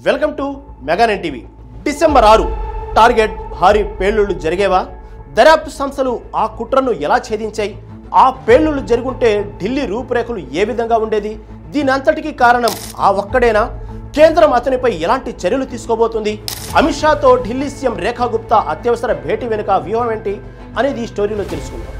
Welcome to Mega Nine TV. December 6 target భారీ పేలుళ్లు జరిగేవా? దర్యాప్తు సంస్థలు ఆ కుట్రను ఎలా ఛేదించాయి? ఆ పేలుళ్లు జరుగుంటే ఢిల్లీ రూపురేఖలు ఏ విధంగా ఉండేది? దీని అంతటికీ కారణం ఆ ఒక్కడేనా? కేంద్రం అతనిపై ఎలాంటి చర్యలు తీసుకోబోతుంది? అమిత్ షాతో ఢిల్లీ సీఎం రేఖా గుప్తా అత్యవసర భేటీ వెనుక వ్యూహం ఏంటి అనేది ఈ స్టోరీలో తెలుసుకుందాం.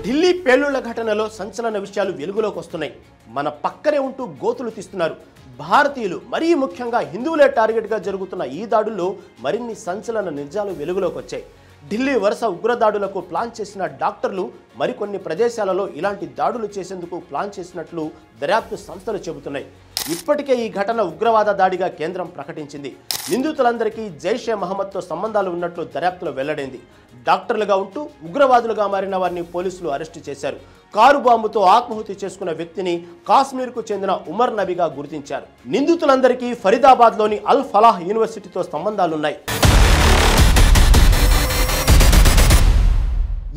ఢిల్లీ పేలుళ్ల ఘటనలో సంచలన విషయాలు వెలుగులోకి వస్తున్నాయి. మన పక్కనే ఉంటూ గోతులు తీస్తున్నారు. భారతీయులు, మరీ ముఖ్యంగా హిందువులే టార్గెట్గా జరుగుతున్న ఈ దాడుల్లో మరిన్ని సంచలన నిజాలు వెలుగులోకి వచ్చాయి. ఢిల్లీ వరుస ఉగ్రదాడులకు ప్లాన్ చేసిన డాక్టర్లు మరికొన్ని ప్రదేశాలలో ఇలాంటి దాడులు చేసేందుకు ప్లాన్ చేసినట్లు దర్యాప్తు సంస్థలు చెబుతున్నాయి. ఇప్పటికే ఈ ఘటన ఉగ్రవాద దాడిగా కేంద్రం ప్రకటించింది. నిందితులందరికీ జైషే మహమ్మద్తో సంబంధాలు ఉన్నట్లు దర్యాప్తులో వెల్లడైంది. డాక్టర్లుగా ఉంటూ ఉగ్రవాదులుగా మారిన వారిని పోలీసులు అరెస్టు చేశారు. కారు బాంబుతో ఆత్మాహుతి చేసుకున్న వ్యక్తిని కాశ్మీర్కు చెందిన ఉమర్ నబీగా గుర్తించారు. నిందితులందరికీ ఫరీదాబాద్లోని అల్ ఫలాహ్ యూనివర్సిటీతో సంబంధాలున్నాయి.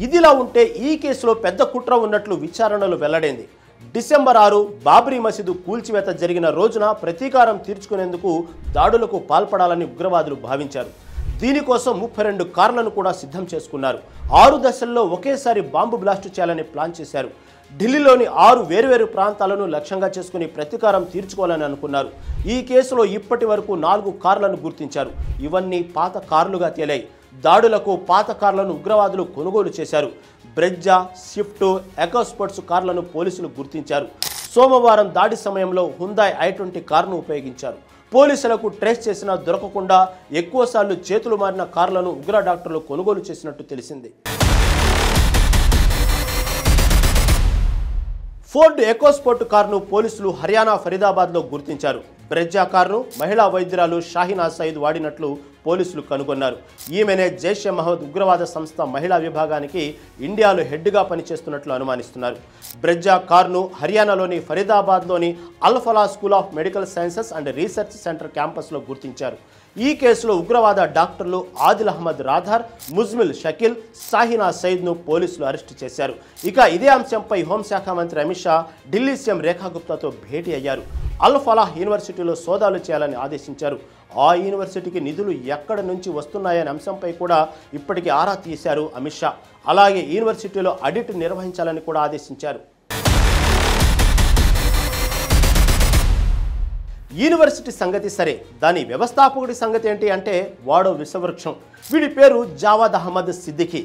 ఇదిలా ఉంటే ఈ కేసులో పెద్ద కుట్ర ఉన్నట్లు విచారణలో వెల్లడైంది. డిసెంబర్ 6 బాబ్రీ మసీదు కూల్చివేత జరిగిన రోజున ప్రతీకారం తీర్చుకునేందుకు దాడులకు పాల్పడాలని ఉగ్రవాదులు భావించారు. దీనికోసం 32 కార్లను కూడా సిద్ధం చేసుకున్నారు. 6 దశల్లో ఒకేసారి బాంబు బ్లాస్ట్ చేయాలని ప్లాన్ చేశారు. ఢిల్లీలోని 6 వేర్వేరు ప్రాంతాలను లక్ష్యంగా చేసుకుని ప్రతీకారం తీర్చుకోవాలని అనుకున్నారు. ఈ కేసులో ఇప్పటి వరకు 4 కార్లను గుర్తించారు. ఇవన్నీ పాత కార్లుగా తేలాయి. దాడులకు పాత కార్లను ఉగ్రవాదులు కొనుగోలు చేశారు. బ్రెజ్జా, స్విఫ్ట్, ఎకోస్పోర్ట్స్ కార్లను పోలీసులు గుర్తించారు. సోమవారం దాడి సమయంలో హుందాయ్ i20 కారును ఉపయోగించారు. పోలీసులకు ట్రేస్ చేసినా దొరకకుండా ఎక్కువసార్లు చేతులు మారిన కార్లను ఉగ్ర డాక్టర్లు కొనుగోలు చేసినట్టు తెలిసింది. ఫోర్డ్ ఎకోస్పోర్ట్ కారును పోలీసులు హర్యానా ఫరీదాబాద్లో గుర్తించారు. బ్రెజ్జా కారును మహిళా వైద్యురాలు షాహినా సయీద్ వాడినట్లు పోలీసులు కనుగొన్నారు. ఈమెనే జైషే మహమ్మద్ ఉగ్రవాద సంస్థ మహిళా విభాగానికి ఇండియాలో హెడ్గా పనిచేస్తున్నట్లు అనుమానిస్తున్నారు. బ్రెజ్జా కారును హర్యానాలోని ఫరీదాబాద్లోని Al Falah school of medical sciences and research centre క్యాంపస్లో గుర్తించారు. ఈ కేసులో ఉగ్రవాద డాక్టర్లు ఆదిల్ అహ్మద్ రాథర్, ముజ్మిల్ షకీల్, షాహినా సయీద్ను పోలీసులు అరెస్టు చేశారు. ఇక ఇదే అంశంపై హోంశాఖ మంత్రి అమిత్ షా ఢిల్లీ సీఎం రేఖా గుప్తాతో భేటీ అయ్యారు. అల్ ఫలాహ్ యూనివర్సిటీలో సోదాలు చేయాలని ఆదేశించారు. ఆ యూనివర్సిటీకి నిధులు ఎక్కడి నుంచి వస్తున్నాయనే అంశంపై కూడా ఇప్పటికీ ఆరా తీశారు అమిత్ షా. అలాగే యూనివర్సిటీలో ఆడిట్ నిర్వహించాలని కూడా ఆదేశించారు. యూనివర్సిటీ సంగతి సరే, దాని వ్యవస్థాపకుడి సంగతి ఏంటి అంటే వాడో విషవృక్షం. వీడి పేరు జావాద్ అహ్మద్ సిద్దికీ.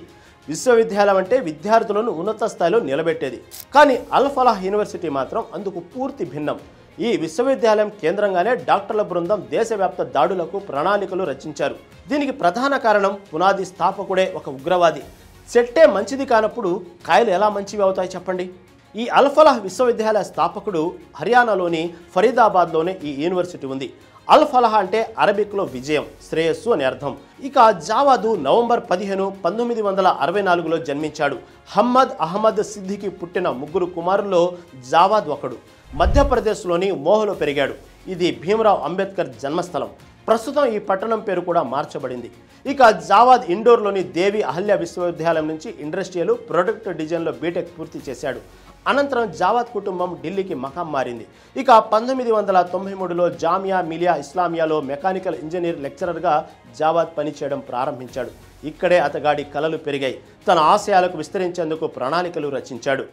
విశ్వవిద్యాలయం అంటే విద్యార్థులను ఉన్నత స్థాయిలో నిలబెట్టేది. కానీ అల్ ఫలాహ్ యూనివర్సిటీ మాత్రం అందుకు పూర్తి భిన్నం. ఈ విశ్వవిద్యాలయం కేంద్రంగానే డాక్టర్ల బృందం దేశవ్యాప్త దాడులకు ప్రణాళికలు రచించారు. దీనికి ప్రధాన కారణం పునాది స్థాపకుడే ఒక ఉగ్రవాది. చెట్టే మంచిది కానప్పుడు కాయలు ఎలా మంచివి అవుతాయి చెప్పండి? ఈ అల్ ఫలాహ్ విశ్వవిద్యాలయ స్థాపకుడు హర్యానాలోని ఫరీదాబాద్లోనే ఈ యూనివర్సిటీ ఉంది. అల్ ఫలాహ్ అంటే అరబిక్లో విజయం, శ్రేయస్సు అని అర్థం. ఇక జావాదు నవంబర్ 15, 1964లో జన్మించాడు. హమ్మద్ అహ్మద్ సిద్దికీ పుట్టిన 3 కుమారుల్లో జావాద్ ఒకడు. మధ్యప్రదేశ్లోని మోహలో పెరిగాడు. ఇది భీమరావ్ అంబేద్కర్ జన్మస్థలం. ప్రస్తుతం ఈ పట్టణం పేరు కూడా మార్చబడింది. ఇక జావాద్ ఇండోర్లోని దేవి అహల్య విశ్వవిద్యాలయం నుంచి ఇండస్ట్రియల్ ప్రొడక్ట్ డిజైన్లో బీటెక్ పూర్తి చేశాడు. అనంతరం జావాద్ కుటుంబం ఢిల్లీకి మకాం మారింది. ఇక 1993లో జామియా మిలియా ఇస్లామియాలో మెకానికల్ ఇంజనీర్ లెక్చరర్గా జావాద్ పనిచేయడం ప్రారంభించాడు. ఇక్కడే అతగాడి కలలు పెరిగాయి. తన ఆశయాలకు విస్తరించేందుకు ప్రణాళికలు రచించాడు.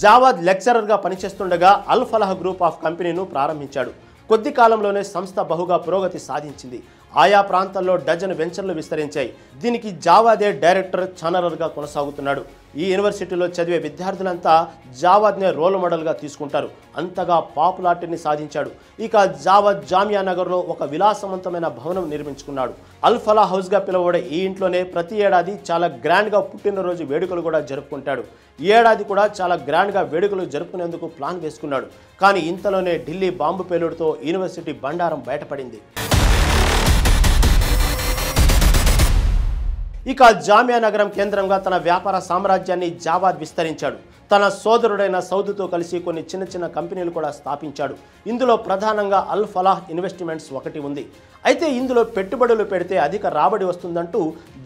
జావాద్ లెక్చరర్గా పనిచేస్తుండగా అల్ ఫలాహ్ గ్రూప్ ఆఫ్ కంపెనీను ప్రారంభించాడు. కొద్ది కాలంలోనే సంస్థ బహుగా పురోగతి సాధించింది. ఆయా ప్రాంతాల్లో డజన్ వెంచర్లు విస్తరించాయి. దీనికి జావాదే డైరెక్టర్, ఛానలర్గా కొనసాగుతున్నాడు. ఈ యూనివర్సిటీలో చదివే విద్యార్థులంతా జావాద్నే రోల్ మోడల్గా తీసుకుంటారు. అంతగా పాపులారిటీని సాధించాడు. ఇక జావాద్ జామియా నగర్లో ఒక విలాసవంతమైన భవనం నిర్మించుకున్నాడు. అల్ ఫలా హౌస్గా పిలువబడే ఈ ఇంట్లోనే ప్రతి ఏడాది చాలా గ్రాండ్గా పుట్టినరోజు వేడుకలు కూడా జరుపుకుంటాడు. ఈ ఏడాది కూడా చాలా గ్రాండ్గా వేడుకలు జరుపుకునేందుకు ప్లాన్ వేసుకున్నాడు. కానీ ఇంతలోనే ఢిల్లీ బాంబు పేలుడుతో యూనివర్సిటీ బండారం బయటపడింది. ఇక జామియా నగరం కేంద్రంగా తన వ్యాపార సామ్రాజ్యాన్ని జావాద్ విస్తరించాడు. తన సోదరుడైన సౌద్తో కలిసి కొన్ని చిన్న చిన్న కంపెనీలు కూడా స్థాపించాడు. ఇందులో ప్రధానంగా అల్ ఫలాహ్ ఇన్వెస్ట్మెంట్స్ ఒకటి ఉంది. అయితే ఇందులో పెట్టుబడులు పెడితే అధిక రాబడి వస్తుందంటూ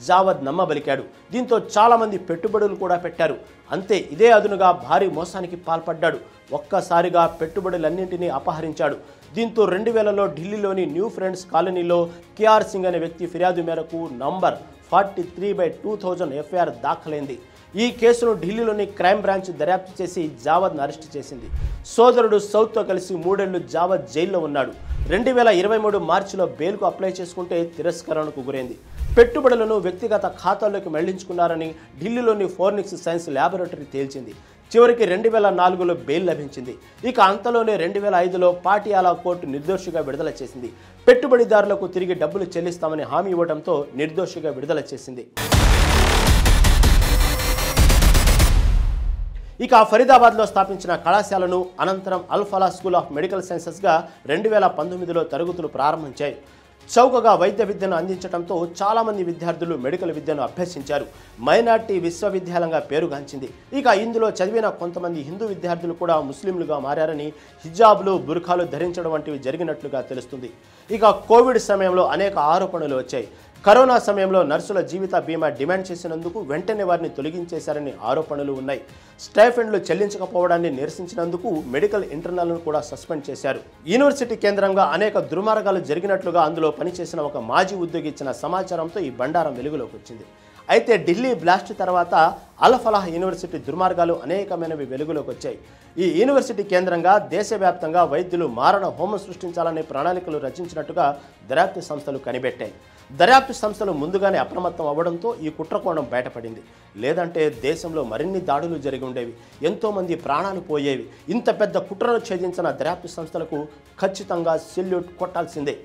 జావద్ నమ్మబలికాడు. దీంతో చాలామంది పెట్టుబడులు కూడా పెట్టారు. అంతే ఇదే అదునుగా భారీ మోసానికి పాల్పడ్డాడు. ఒక్కసారిగా పెట్టుబడులన్నింటినీ అపహరించాడు. దీంతో 2000లో ఢిల్లీలోని న్యూ ఫ్రెండ్స్ కాలనీలో కేఆర్ సింగ్ అనే వ్యక్తి ఫిర్యాదు మేరకు నంబర్ 43/2000 ఎఫ్ఐఆర్ దాఖలైంది. ఈ కేసును ఢిల్లీలోని క్రైమ్ బ్రాంచ్ దర్యాప్తు చేసి జావద్ను అరెస్టు చేసింది. సోదరుడు సౌద్తో కలిసి 3 ఏళ్లు జావద్ జైల్లో ఉన్నాడు. 2023 మార్చిలో బెయిల్కు అప్లై చేసుకుంటే తిరస్కరణకు గురైంది. పెట్టుబడులను వ్యక్తిగత ఖాతాల్లోకి మళ్లించుకున్నారని ఢిల్లీలోని ఫోరెన్సిక్ సైన్స్ ల్యాబొరేటరీ తేల్చింది. చివరికి 2004లో బెయిల్ లభించింది. ఇక అంతలోనే 2005లో పాటియాలా కోర్టు నిర్దోషిగా విడుదల చేసింది. పెట్టుబడిదారులకు తిరిగి డబ్బులు చెల్లిస్తామని హామీ ఇవ్వడంతో నిర్దోషిగా విడుదల చేసింది. ఇక ఫరీదాబాద్లో స్థాపించిన కళాశాలను అనంతరం అల్ ఫలాహ్ స్కూల్ ఆఫ్ మెడికల్ సైన్సెస్గా 2019లో తరగతులు ప్రారంభించాయి. చౌకగా వైద్య విద్యను అందించడంతో చాలామంది విద్యార్థులు మెడికల్ విద్యను అభ్యసించారు. మైనార్టీ విశ్వవిద్యాలయంగా పేరుగాంచింది. ఇక ఇందులో చదివిన కొంతమంది హిందూ విద్యార్థులు కూడా ముస్లింలుగా మారారని, హిజాబ్లు, బుర్ఖాలు ధరించడం వంటివి జరిగినట్లుగా తెలుస్తుంది. ఇక కోవిడ్ సమయంలో అనేక ఆరోపణలు వచ్చాయి. కరోనా సమయంలో నర్సుల జీవిత బీమా డిమాండ్ చేసినందుకు వెంటనే వారిని తొలగించేశారని ఆరోపణలు ఉన్నాయి. స్టైఫండ్లు చెల్లించకపోవడాన్ని నిరసించినందుకు మెడికల్ ఇంటర్నల్ను కూడా సస్పెండ్ చేశారు. యూనివర్సిటీ కేంద్రంగా అనేక దుర్మార్గాలు జరిగినట్లుగా అందులో పనిచేసిన ఒక మాజీ ఉద్యోగి ఇచ్చిన సమాచారంతో ఈ బండారం వెలుగులోకి వచ్చింది. అయితే ఢిల్లీ బ్లాస్ట్ తర్వాత అల్ ఫలాహ్ యూనివర్సిటీ దుర్మార్గాలు అనేకమైనవి వెలుగులోకి వచ్చాయి. ఈ యూనివర్సిటీ కేంద్రంగా దేశవ్యాప్తంగా వైద్యులు మారణ హోమం సృష్టించాలనే ప్రణాళికలు రచించినట్టుగా దర్యాప్తు సంస్థలు కనిపెట్టాయి. దర్యాప్తు సంస్థలు ముందుగానే అప్రమత్తం అవ్వడంతో ఈ కుట్రకోణం బయటపడింది. లేదంటే దేశంలో మరిన్ని దాడులు జరిగి ఉండేవి, ఎంతోమంది ప్రాణాలు పోయేవి. ఇంత పెద్ద కుట్రను ఛేదించిన దర్యాప్తు సంస్థలకు ఖచ్చితంగా సెల్యూట్ కొట్టాల్సిందే.